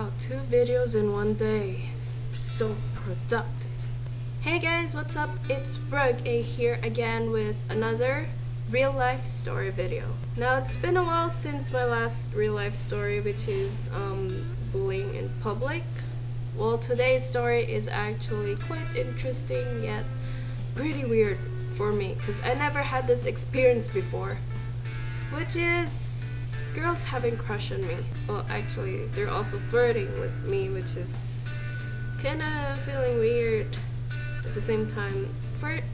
Wow, 2 videos in one day. So productive. Hey guys, what's up? It's Brooke A here again with another real life story video. Now it's been a while since my last real life story, which is bullying in public. Well, today's story is actually quite interesting yet pretty weird for me because I never had this experience before, which is girls having crush on me. Well, actually they're also flirting with me, which is kinda feeling weird at the same time.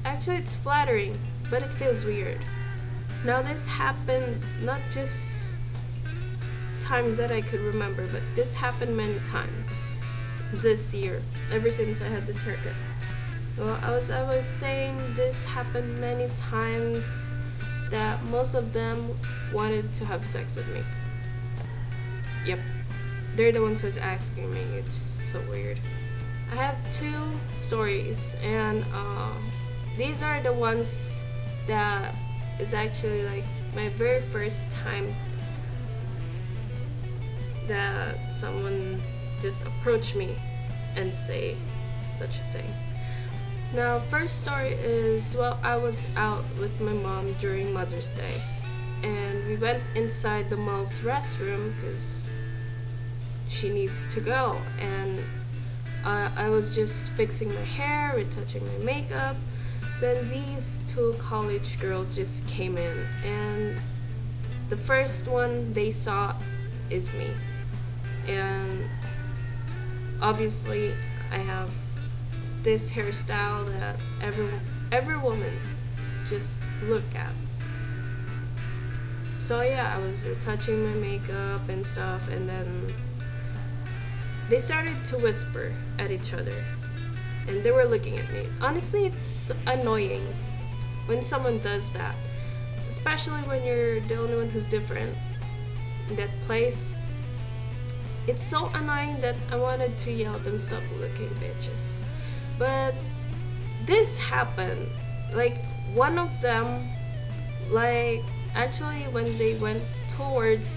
Actually it's flattering, but it feels weird. Now this happened not just times that I could remember, but this happened many times this year, ever since I had this haircut. Well, I was saying this happened many times, that most of them wanted to have sex with me. Yep, they're the ones who's asking me. It's so weird. I have 2 stories, and these are the ones that is actually like my very first time that someone just approached me and say such a thing. Now, first story is, well, I was out with my mom during Mother's Day, and we went inside the mall's restroom because she needs to go, and I was just fixing my hair, retouching my makeup. Then these 2 college girls just came in, and the first one they saw is me, and obviously I have this hairstyle that every woman just look at. So yeah, I was retouching my makeup and stuff, and then they started to whisper at each other, and they were looking at me. Honestly, it's annoying when someone does that, especially when you're the only one who's different in that place. It's so annoying that I wanted to yell at them, "Stop looking, bitches." But this happened, like one of them, like actually when they went towards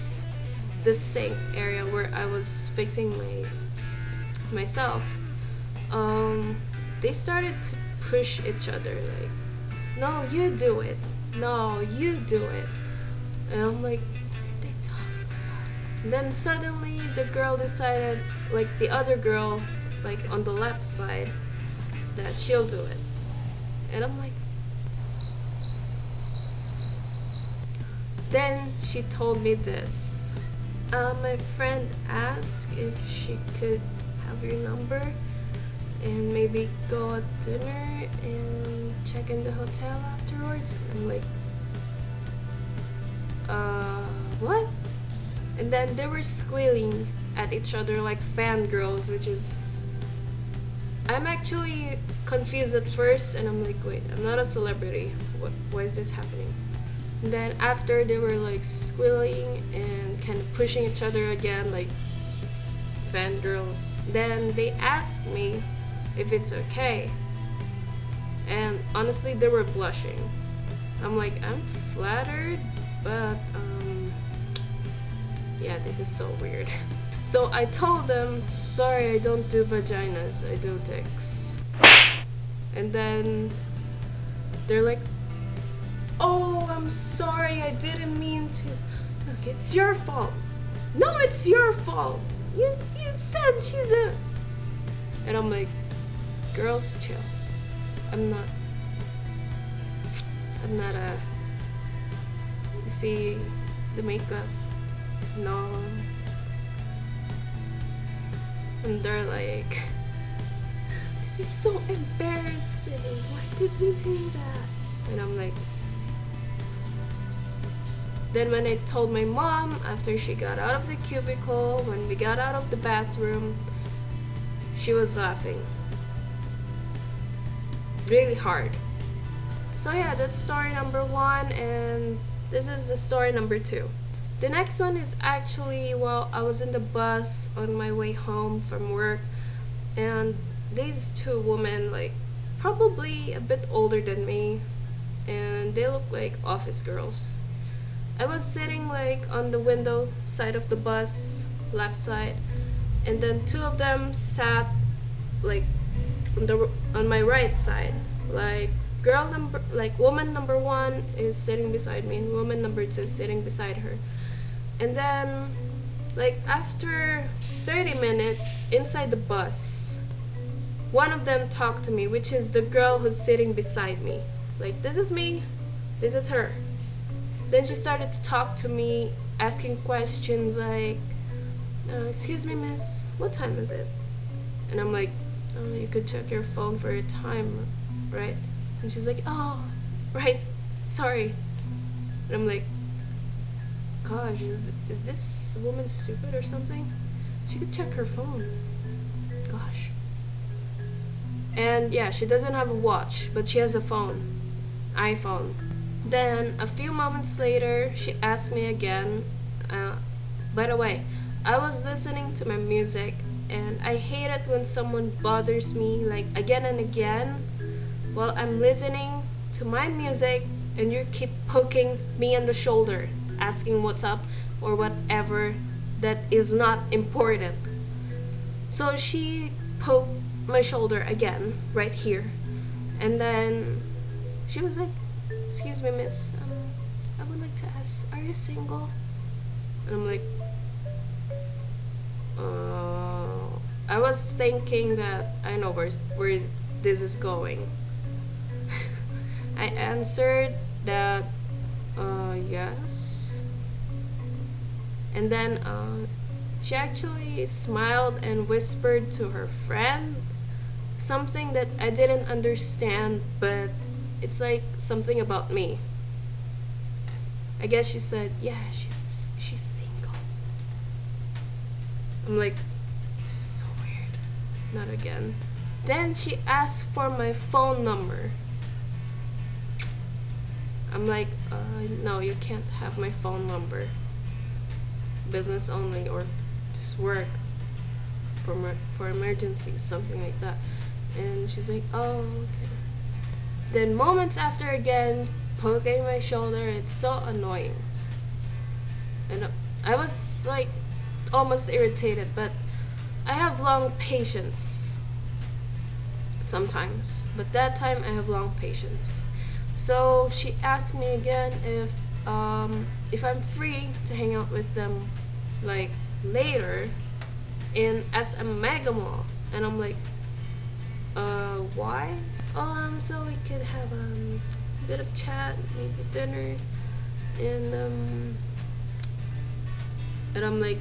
the sink area where I was fixing myself, they started to push each other, like, "No, you do it, no, you do it." And I'm like, what are they talking about? And then suddenly the girl decided, like the other girl, like on the left side, that she'll do it. And I'm like, then she told me this. My friend asked if she could have your number and maybe go at dinner and check in the hotel afterwards. I'm like, what? And then they were squealing at each other like fangirls, which is, I'm actually confused at first, and I'm like, wait, I'm not a celebrity. Why is this happening? And then after they were like squealing and kind of pushing each other again like fangirls, then they asked me if it's okay. And honestly, they were blushing. I'm like, I'm flattered, but yeah, this is so weird. So I told them, sorry, I don't do vaginas, I do dicks. And then they're like, oh, I'm sorry, I didn't mean to. Look, it's your fault. No, it's your fault. You said she's a... And I'm like, girls, chill. I'm not a... You see the makeup? No. And they're like, this is so embarrassing, why did we do that? And I'm like, then when I told my mom after she got out of the cubicle, when we got out of the bathroom, she was laughing really hard. So yeah, that's story number 1, and this is the story number 2. The next one is actually, well, I was in the bus on my way home from work, and these 2 women, like probably a bit older than me, and they look like office girls. I was sitting like on the window side of the bus, left side, and then two of them sat like on my right side. Like woman number one is sitting beside me, and woman number two is sitting beside her. And then, like, after 30 minutes inside the bus, one of them talked to me, which is the girl who's sitting beside me. Like, this is me, this is her. Then she started to talk to me, asking questions like, excuse me, miss, what time is it? And I'm like, oh, you could check your phone for your time, right? And she's like, oh, right, sorry. And I'm like, gosh, is this woman stupid or something? She could check her phone. Gosh. And yeah, she doesn't have a watch, but she has a phone. iPhone. Then, a few moments later, she asked me again, by the way, I was listening to my music, and I hate it when someone bothers me, like, again and again, while I'm listening to my music, and you keep poking me on the shoulder, asking what's up, or whatever that is not important. So she poked my shoulder again, right here, and then she was like, excuse me, miss, I would like to ask, are you single? And I'm like, I was thinking that I know where this is going. I answered that, yes. And then she actually smiled and whispered to her friend something that I didn't understand, but it's like something about me. I guess she said, yeah, she's single. I'm like, this is so weird. Not again. Then she asked for my phone number. I'm like, no, you can't have my phone number. Business only, or just work for emergencies, something like that. And she's like, oh, okay. Then moments after, again poking my shoulder. It's so annoying, and I was like almost irritated, but I have long patience sometimes, but that time I have long patience. So she asked me again if I'm free to hang out with them, like, later in SM Mega Mall. And I'm like, why? So we could have a bit of chat, maybe dinner, and I'm like,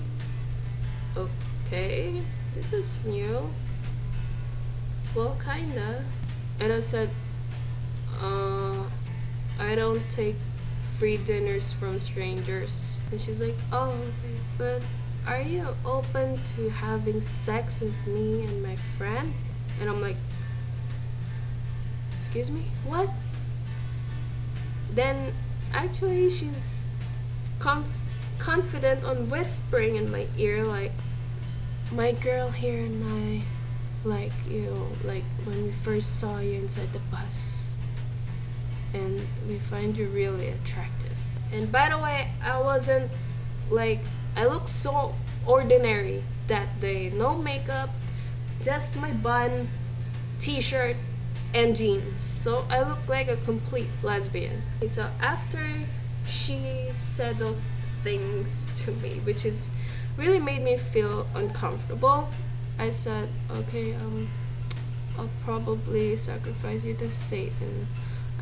okay, this is new. Well, kinda. And I said, I don't take free dinners from strangers. And she's like, oh, okay, but are you open to having sex with me and my friend? And I'm like, excuse me, what? Then actually she's confident on whispering in my ear, like, my girl here and I like you, like when we first saw you inside the bus, and we find you really attractive. And by the way, I wasn't like, I looked so ordinary that day. No makeup, just my bun, t-shirt, and jeans. So I looked like a complete lesbian. So after she said those things to me, which is really made me feel uncomfortable, I said, okay, I'll probably sacrifice you to Satan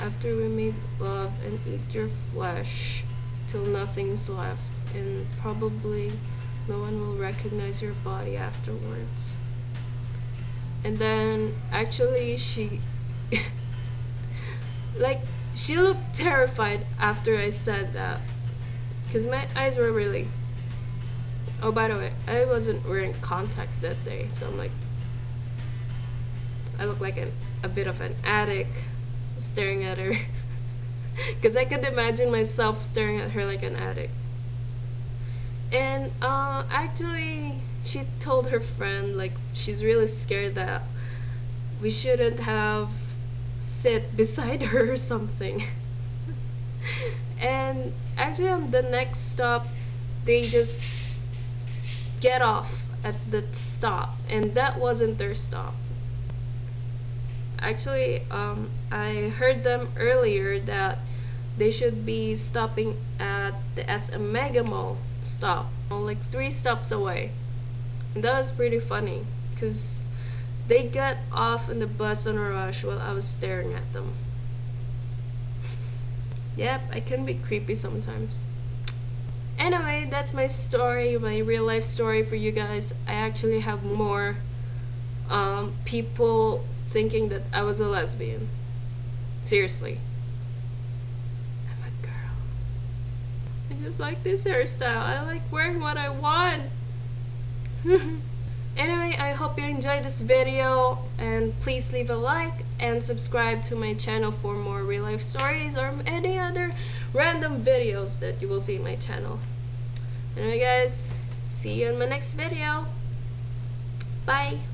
after we make love and eat your flesh till nothing's left, and probably no one will recognize your body afterwards. And then actually she like, she looked terrified after I said that, because my eyes were really, oh, by the way, I wasn't wearing contacts that day, so I'm like, I look like a bit of an addict staring at her, because I could imagine myself staring at her like an addict. And actually she told her friend, like, she's really scared that we shouldn't have sit beside her or something. And actually on the next stop, they just get off at the stop, and that wasn't their stop. Actually, I heard them earlier that they should be stopping at the SM Mega Mall stop, like 3 stops away. And that was pretty funny, because they got off on the bus on a rush while I was staring at them. Yep, I can be creepy sometimes. Anyway, that's my story, my real life story for you guys. I actually have more people thinking that I was a lesbian. Seriously. I'm a girl. I just like this hairstyle. I like wearing what I want. Anyway, I hope you enjoyed this video, and please leave a like and subscribe to my channel for more real life stories or any other random videos that you will see in my channel. Anyway guys, see you in my next video. Bye.